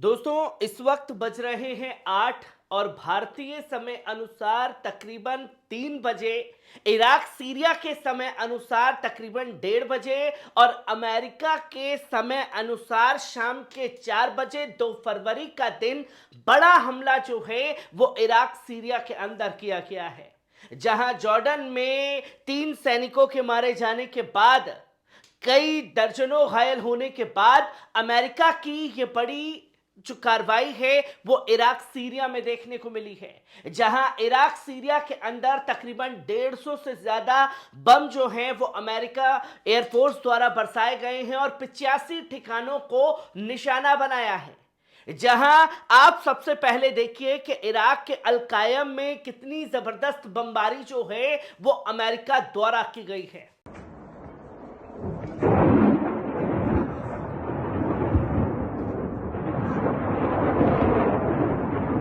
दोस्तों इस वक्त बज रहे हैं 8 और भारतीय समय अनुसार तकरीबन 3 बजे, इराक सीरिया के समय अनुसार तकरीबन 1:30 बजे और अमेरिका के समय अनुसार शाम के 4 बजे 2 फरवरी का दिन बड़ा हमला जो है वो इराक सीरिया के अंदर किया गया है, जहां जॉर्डन में 3 सैनिकों के मारे जाने के बाद कई दर्जनों घायल होने के बाद अमेरिका की ये बड़ी जो कार्रवाई है वो इराक सीरिया में देखने को मिली है, जहां इराक सीरिया के अंदर तकरीबन 150 से ज्यादा बम जो हैं वो अमेरिका एयरफोर्स द्वारा बरसाए गए हैं और 85 ठिकानों को निशाना बनाया है। जहां आप सबसे पहले देखिए कि इराक के अल कायम में कितनी जबरदस्त बमबारी जो है वो अमेरिका द्वारा की गई है।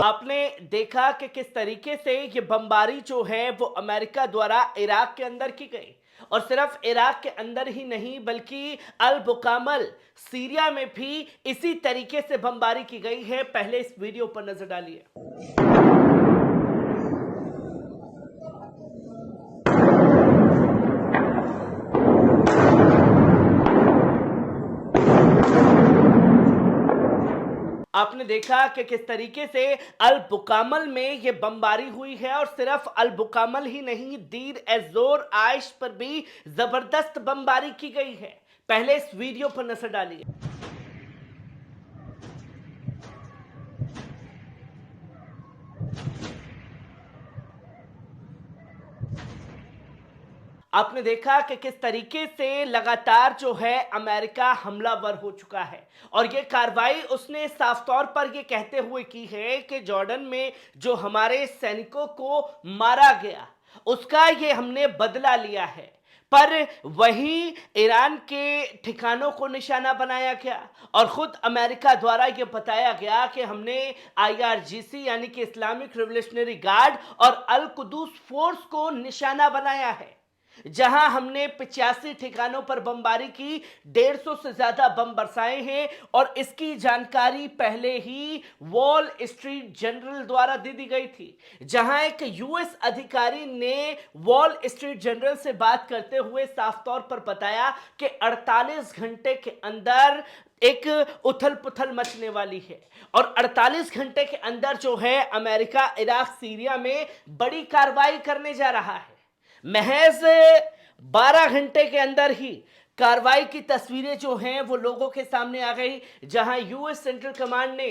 आपने देखा कि किस तरीके से ये बमबारी जो है वो अमेरिका द्वारा इराक के अंदर की गई और सिर्फ इराक के अंदर ही नहीं बल्कि अल बुकामल सीरिया में भी इसी तरीके से बमबारी की गई है। पहले इस वीडियो पर नजर डालिए। आपने देखा कि किस तरीके से अल बुकामल में ये बमबारी हुई है और सिर्फ अल बुकामल ही नहीं, दीर एज़ोर आइश पर भी जबरदस्त बमबारी की गई है। पहले इस वीडियो पर नजर डालिए। आपने देखा कि किस तरीके से लगातार जो है अमेरिका हमलावर हो चुका है और ये कार्रवाई उसने साफ तौर पर ये कहते हुए की है कि जॉर्डन में जो हमारे सैनिकों को मारा गया उसका ये हमने बदला लिया है। पर वहीं ईरान के ठिकानों को निशाना बनाया गया और खुद अमेरिका द्वारा यह बताया गया कि हमने IRGC यानी कि इस्लामिक रिवोल्यूशनरी गार्ड और अल कुदूस फोर्स को निशाना बनाया है, जहां हमने 85 ठिकानों पर बमबारी की, 150 से ज्यादा बम बरसाए हैं और इसकी जानकारी पहले ही वॉल स्ट्रीट जर्नल द्वारा दे दी गई थी, जहां एक US अधिकारी ने वॉल स्ट्रीट जर्नल से बात करते हुए साफ तौर पर बताया कि 48 घंटे के अंदर एक उथल पुथल मचने वाली है और 48 घंटे के अंदर जो है अमेरिका इराक सीरिया में बड़ी कार्रवाई करने जा रहा है। महज 12 घंटे के अंदर ही कार्रवाई की तस्वीरें जो हैं वो लोगों के सामने आ गई, जहां US सेंट्रल कमांड ने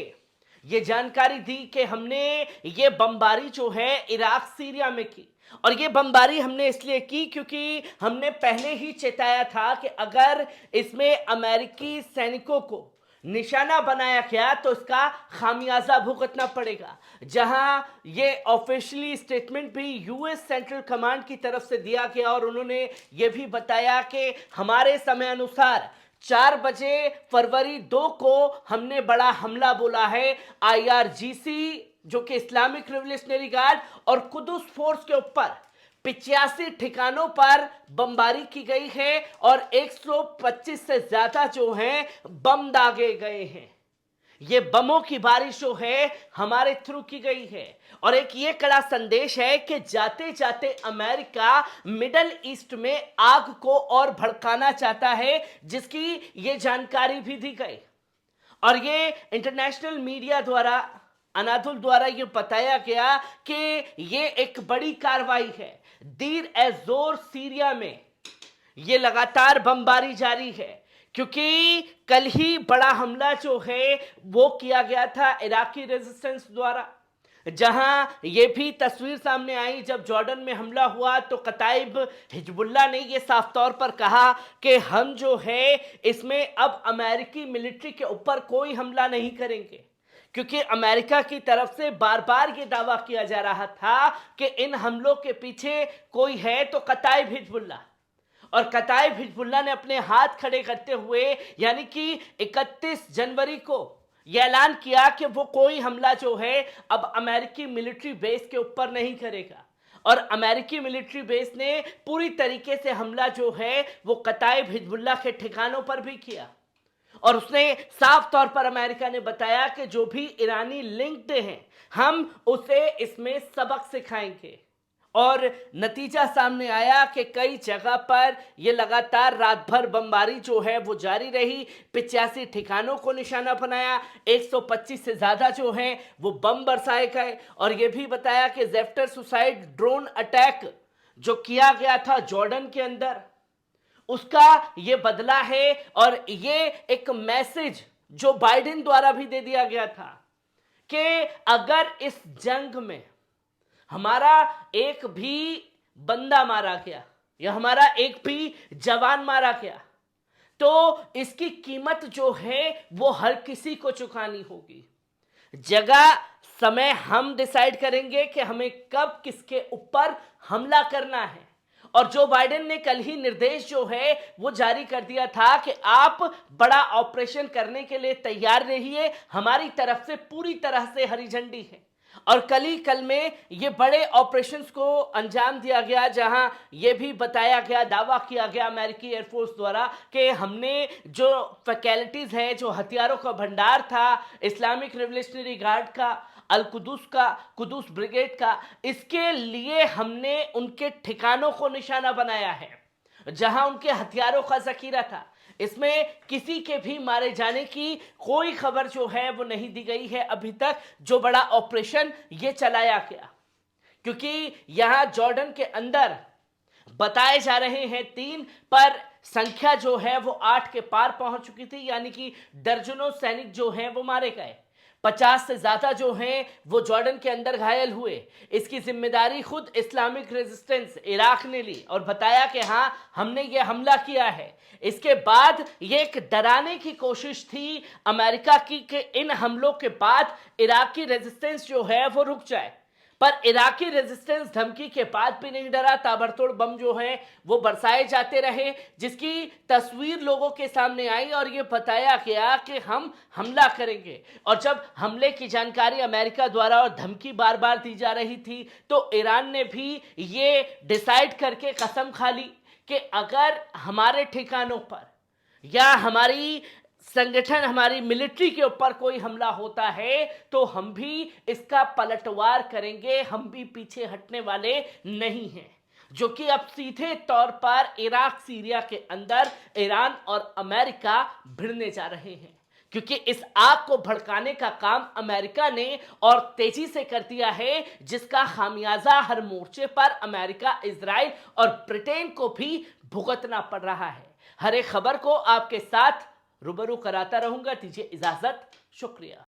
ये जानकारी दी कि हमने ये बमबारी जो है इराक सीरिया में की और ये बमबारी हमने इसलिए की क्योंकि हमने पहले ही चेताया था कि अगर इसमें अमेरिकी सैनिकों को निशाना बनाया गया तो इसका खामियाजा भुगतना पड़ेगा। जहां ये ऑफिशियली स्टेटमेंट भी US सेंट्रल कमांड की तरफ से दिया गया और उन्होंने ये भी बताया कि हमारे समय अनुसार 4 बजे फरवरी 2 को हमने बड़ा हमला बोला है IRGC जो कि इस्लामिक रिवोल्यूशनरी गार्ड और कुदस फोर्स के ऊपर 85 ठिकानों पर बमबारी की गई है और 125 से ज्यादा जो हैं बम दागे गए हैं। ये बमों की बारिश जो है हमारे थ्रू की गई है और एक ये कड़ा संदेश है कि जाते जाते अमेरिका मिडल ईस्ट में आग को और भड़काना चाहता है, जिसकी ये जानकारी भी दी गई और ये इंटरनेशनल मीडिया द्वारा अनादुल द्वारा ये बताया गया कि ये एक बड़ी कार्रवाई है। दीर एज़ोर सीरिया में ये लगातार बमबारी जारी है क्योंकि कल ही बड़ा हमला जो है वो किया गया था इराकी रेजिस्टेंस द्वारा, जहां ये भी तस्वीर सामने आई जब जॉर्डन में हमला हुआ तो कताइब हिजबुल्लाह ने ये साफ तौर पर कहा कि हम जो है इसमें अब अमेरिकी मिलिट्री के ऊपर कोई हमला नहीं करेंगे, क्योंकि अमेरिका की तरफ से बार बार ये दावा किया जा रहा था कि इन हमलों के पीछे कोई है तो कताइब हिजबुल्लाह, और कताइब हिजबुल्लाह ने अपने हाथ खड़े करते हुए यानी कि 31 जनवरी को यह ऐलान किया कि वो कोई हमला जो है अब अमेरिकी मिलिट्री बेस के ऊपर नहीं करेगा और अमेरिकी मिलिट्री बेस ने पूरी तरीके से हमला जो है वो कताइब हिजबुल्लाह के ठिकानों पर भी किया। और उसने साफ तौर पर अमेरिका ने बताया कि जो भी ईरानी लिंक्ड हैं हम उसे इसमें सबक सिखाएंगे। और नतीजा सामने आया कि कई जगह पर यह लगातार रात भर बमबारी जो है वो जारी रही। 85 ठिकानों को निशाना बनाया, 125 से ज्यादा जो हैं वो बम बरसाए गए। और यह भी बताया कि जेफ्टर सुसाइड ड्रोन अटैक जो किया गया था जॉर्डन के अंदर, उसका ये बदला है। और ये एक मैसेज जो बाइडेन द्वारा भी दे दिया गया था कि अगर इस जंग में हमारा एक भी बंदा मारा गया या हमारा एक भी जवान मारा गया तो इसकी कीमत जो है वो हर किसी को चुकानी होगी। जगह समय हम डिसाइड करेंगे कि हमें कब किसके ऊपर हमला करना है। और जो बाइडेन ने कल ही निर्देश जो है वो जारी कर दिया था कि आप बड़ा ऑपरेशन करने के लिए तैयार रहिए, हमारी तरफ से पूरी तरह से हरी झंडी है। और कल में ये बड़े ऑपरेशंस को अंजाम दिया गया, जहां ये भी बताया गया, दावा किया गया अमेरिकी एयरफोर्स द्वारा कि हमने जो फैकल्टीज है, जो हथियारों का भंडार था इस्लामिक रिवोल्यूशनरी गार्ड का, अल कुदूस का, कुदूस ब्रिगेड का, इसके लिए हमने उनके ठिकानों को निशाना बनाया है जहां उनके हथियारों का जखीरा था। इसमें किसी के भी मारे जाने की कोई खबर जो है वो नहीं दी गई है अभी तक, जो बड़ा ऑपरेशन ये चलाया गया। क्योंकि यहां जॉर्डन के अंदर बताए जा रहे हैं 3, पर संख्या जो है वो 8 के पार पहुंच चुकी थी, यानी कि दर्जनों सैनिक जो हैं वो मारे गए। 50 से ज्यादा जो हैं वो जॉर्डन के अंदर घायल हुए। इसकी जिम्मेदारी खुद इस्लामिक रेजिस्टेंस इराक ने ली और बताया कि हाँ हमने ये हमला किया है। इसके बाद ये एक डराने की कोशिश थी अमेरिका की कि इन हमलों के बाद इराकी रेजिस्टेंस जो है वो रुक जाए, पर इराकी रेजिस्टेंस धमकी के बाद भी नहीं डरा। ताबड़तोड़ बम जो हैं वो बरसाए जाते रहे, जिसकी तस्वीर लोगों के सामने आई और ये बताया गया कि हम हमला करेंगे। और जब हमले की जानकारी अमेरिका द्वारा और धमकी बार बार दी जा रही थी तो ईरान ने भी ये डिसाइड करके कसम खा ली कि अगर हमारे ठिकानों पर या हमारी संगठन, हमारी मिलिट्री के ऊपर कोई हमला होता है तो हम भी इसका पलटवार करेंगे, हम भी पीछे हटने वाले नहीं हैं। जो कि अब सीधे तौर पर इराक सीरिया के अंदर ईरान और अमेरिका भिड़ने जा रहे हैं, क्योंकि इस आग को भड़काने का काम अमेरिका ने और तेजी से कर दिया है, जिसका खामियाजा हर मोर्चे पर अमेरिका, इजराइल और ब्रिटेन को भी भुगतना पड़ रहा है। हर एक खबर को आपके साथ रूबरू कराता रहूंगा। दीजिए इजाजत, शुक्रिया।